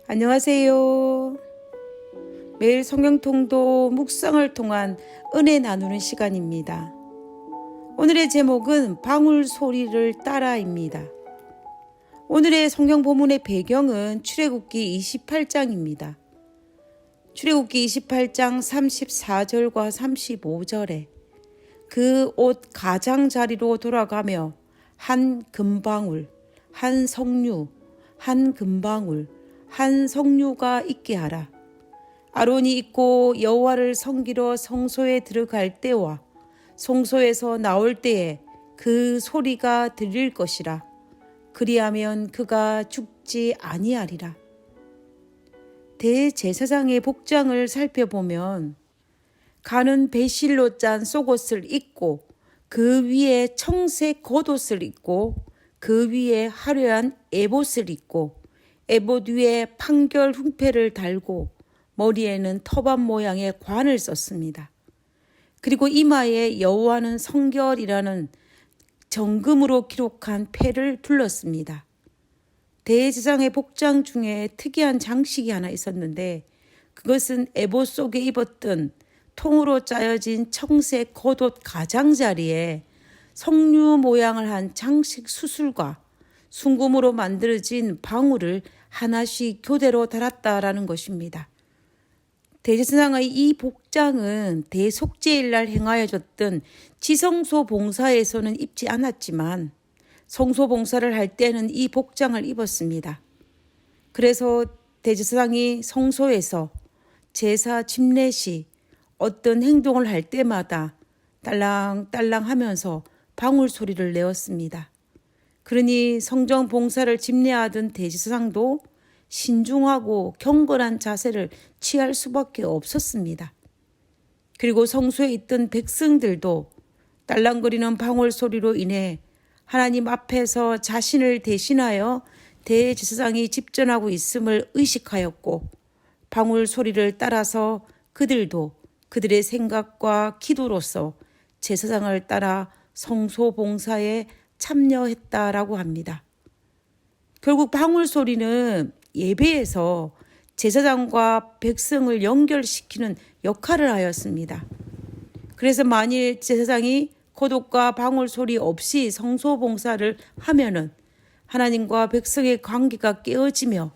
안녕하세요. 매일 성경통독 묵상을 통한 은혜 나누는 시간입니다. 오늘의 제목은 방울 소리를 따라입니다. 오늘의 성경 본문의 배경은 출애굽기 28장입니다. 출애굽기 28장 34절과 35절에 그 옷 가장자리로 돌아가며 한 금방울, 한 석류, 한 금방울, 한 석류가 있게 하라. 아론이 입고 여호와를 섬기러 성소에 들어갈 때와 성소에서 나올 때에 그 소리가 들릴 것이라. 그리하면 그가 죽지 아니하리라. 대제사장의 복장을 살펴보면 가는 배실로 짠 속옷을 입고 그 위에 청색 겉옷을 입고 그 위에 화려한 에봇을 입고 에봇 위에 판결 흉패를 달고 머리에는 터반 모양의 관을 썼습니다. 그리고 이마에 여호와는 성결이라는 정금으로 기록한 패를 둘렀습니다. 대제사장의 복장 중에 특이한 장식이 하나 있었는데 그것은 에봇 속에 입었던 통으로 짜여진 청색 겉옷 가장자리에 석류 모양을 한 장식 수술과 순금으로 만들어진 방울을 하나씩 교대로 달았다라는 것입니다. 대제사장의 이 복장은 대속죄일날 행하여졌던 지성소 봉사에서는 입지 않았지만 성소 봉사를 할 때는 이 복장을 입었습니다. 그래서 대제사장이 성소에서 제사 집례 시 어떤 행동을 할 때마다 딸랑딸랑 하면서 방울 소리를 내었습니다. 그러니 성전 봉사를 집례하던 대제사장도 신중하고 경건한 자세를 취할 수밖에 없었습니다. 그리고 성소에 있던 백성들도 딸랑거리는 방울 소리로 인해 하나님 앞에서 자신을 대신하여 대제사장이 집전하고 있음을 의식하였고 방울 소리를 따라서 그들도 그들의 생각과 기도로서 제사장을 따라 성소 봉사에 참여했다라고 합니다. 결국 방울 소리는 예배에서 제사장과 백성을 연결시키는 역할을 하였습니다. 그래서 만일 제사장이 겉옷과 방울 소리 없이 성소 봉사를 하면은 하나님과 백성의 관계가 깨어지며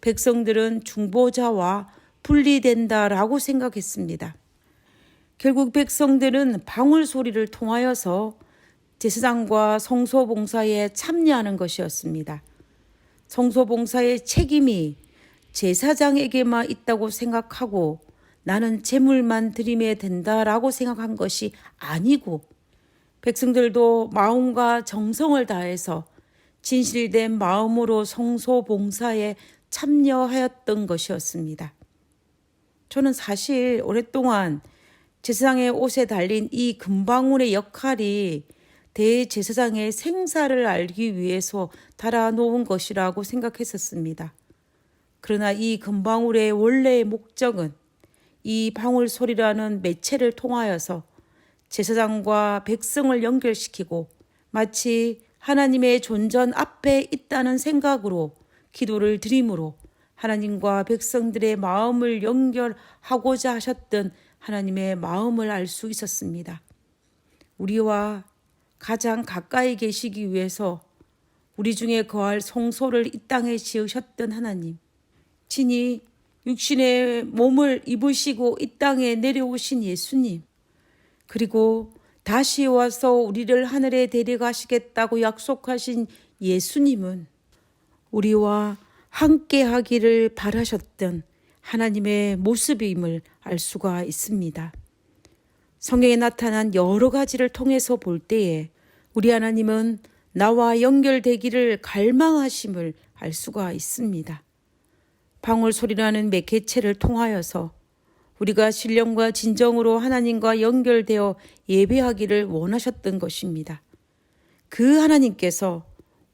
백성들은 중보자와 분리된다라고 생각했습니다. 결국 백성들은 방울 소리를 통하여서 제사장과 성소 봉사에 참여하는 것이었습니다. 성소 봉사의 책임이 제사장에게만 있다고 생각하고 나는 제물만 드리면 된다라고 생각한 것이 아니고 백성들도 마음과 정성을 다해서 진실된 마음으로 성소 봉사에 참여하였던 것이었습니다. 저는 사실 오랫동안 제사장의 옷에 달린 이 금방울의 역할이 대제사장의 생사를 알기 위해서 달아놓은 것이라고 생각했었습니다. 그러나 이 금방울의 원래의 목적은 이 방울 소리라는 매체를 통하여서 제사장과 백성을 연결시키고 마치 하나님의 존전 앞에 있다는 생각으로 기도를 드림으로 하나님과 백성들의 마음을 연결하고자 하셨던 하나님의 마음을 알 수 있었습니다. 우리와 가장 가까이 계시기 위해서 우리 중에 거할 성소를 이 땅에 지으셨던 하나님, 친히 육신의 몸을 입으시고 이 땅에 내려오신 예수님, 그리고 다시 와서 우리를 하늘에 데려가시겠다고 약속하신 예수님은 우리와 함께 하기를 바라셨던 하나님의 모습임을 알 수가 있습니다. 성경에 나타난 여러 가지를 통해서 볼 때에 우리 하나님은 나와 연결되기를 갈망하심을 알 수가 있습니다. 방울 소리라는 매개체를 통하여서 우리가 신령과 진정으로 하나님과 연결되어 예배하기를 원하셨던 것입니다. 그 하나님께서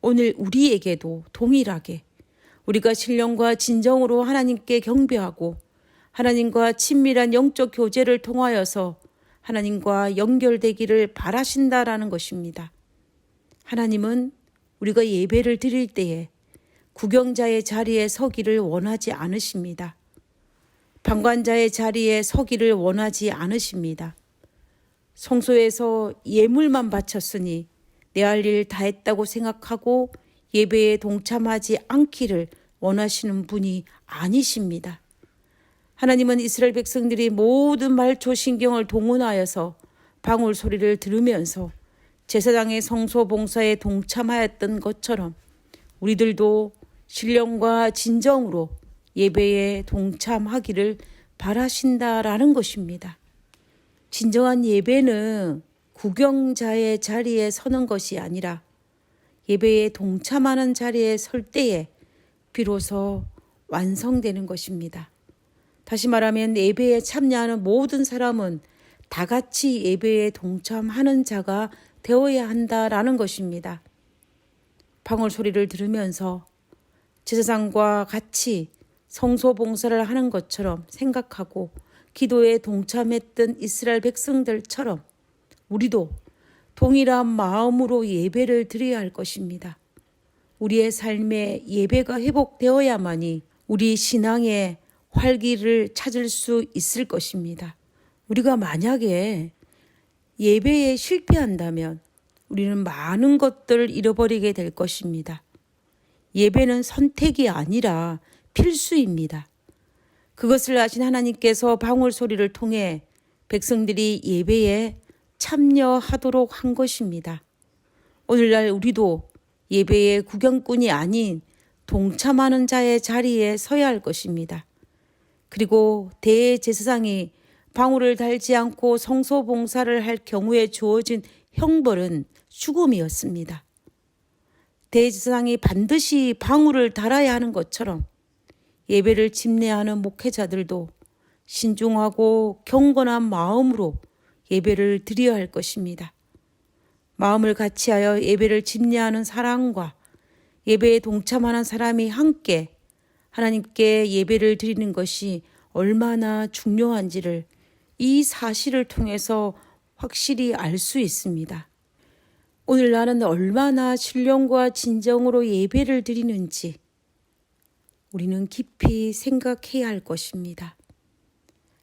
오늘 우리에게도 동일하게 우리가 신령과 진정으로 하나님께 경배하고 하나님과 친밀한 영적 교제를 통하여서 하나님과 연결되기를 바라신다라는 것입니다. 하나님은 우리가 예배를 드릴 때에 구경자의 자리에 서기를 원하지 않으십니다. 방관자의 자리에 서기를 원하지 않으십니다. 성소에서 예물만 바쳤으니 내 할 일 다 했다고 생각하고 예배에 동참하지 않기를 원하시는 분이 아니십니다. 하나님은 이스라엘 백성들이 모든 말초 신경을 동원하여서 방울 소리를 들으면서 제사장의 성소 봉사에 동참하였던 것처럼 우리들도 신령과 진정으로 예배에 동참하기를 바라신다라는 것입니다. 진정한 예배는 구경자의 자리에 서는 것이 아니라 예배에 동참하는 자리에 설 때에 비로소 완성되는 것입니다. 다시 말하면 예배에 참여하는 모든 사람은 다 같이 예배에 동참하는 자가 되어야 한다라는 것입니다. 방울 소리를 들으면서 제사장과 같이 성소 봉사를 하는 것처럼 생각하고 기도에 동참했던 이스라엘 백성들처럼 우리도 동일한 마음으로 예배를 드려야 할 것입니다. 우리의 삶에 예배가 회복되어야만이 우리 신앙의 활기를 찾을 수 있을 것입니다. 우리가 만약에 예배에 실패한다면 우리는 많은 것들을 잃어버리게 될 것입니다. 예배는 선택이 아니라 필수입니다. 그것을 아신 하나님께서 방울 소리를 통해 백성들이 예배에 참여하도록 한 것입니다. 오늘날 우리도 예배의 구경꾼이 아닌 동참하는 자의 자리에 서야 할 것입니다. 그리고 대제사장이 방울을 달지 않고 성소 봉사를 할 경우에 주어진 형벌은 죽음이었습니다. 대제사장이 반드시 방울을 달아야 하는 것처럼 예배를 집례하는 목회자들도 신중하고 경건한 마음으로 예배를 드려야 할 것입니다. 마음을 같이하여 예배를 집례하는 사람과 예배에 동참하는 사람이 함께 하나님께 예배를 드리는 것이 얼마나 중요한지를 이 사실을 통해서 확실히 알 수 있습니다. 오늘 나는 얼마나 신령과 진정으로 예배를 드리는지 우리는 깊이 생각해야 할 것입니다.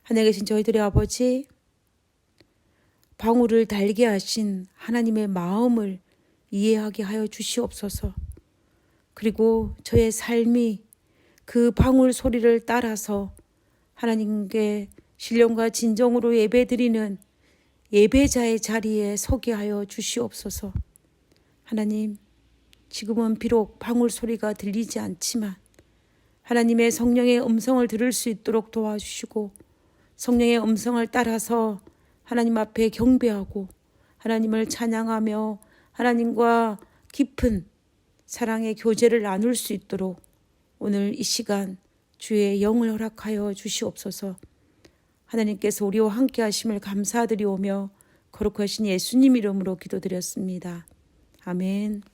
하늘에 계신 저희들의 아버지, 방울을 달게 하신 하나님의 마음을 이해하게 하여 주시옵소서. 그리고 저의 삶이 그 방울 소리를 따라서 하나님께 신령과 진정으로 예배드리는 예배자의 자리에 서게 하여 주시옵소서. 하나님, 지금은 비록 방울 소리가 들리지 않지만 하나님의 성령의 음성을 들을 수 있도록 도와주시고 성령의 음성을 따라서 하나님 앞에 경배하고 하나님을 찬양하며 하나님과 깊은 사랑의 교제를 나눌 수 있도록 오늘 이 시간 주의 영을 허락하여 주시옵소서. 하나님께서 우리와 함께 하심을 감사드리오며 거룩하신 예수님 이름으로 기도드렸습니다. 아멘.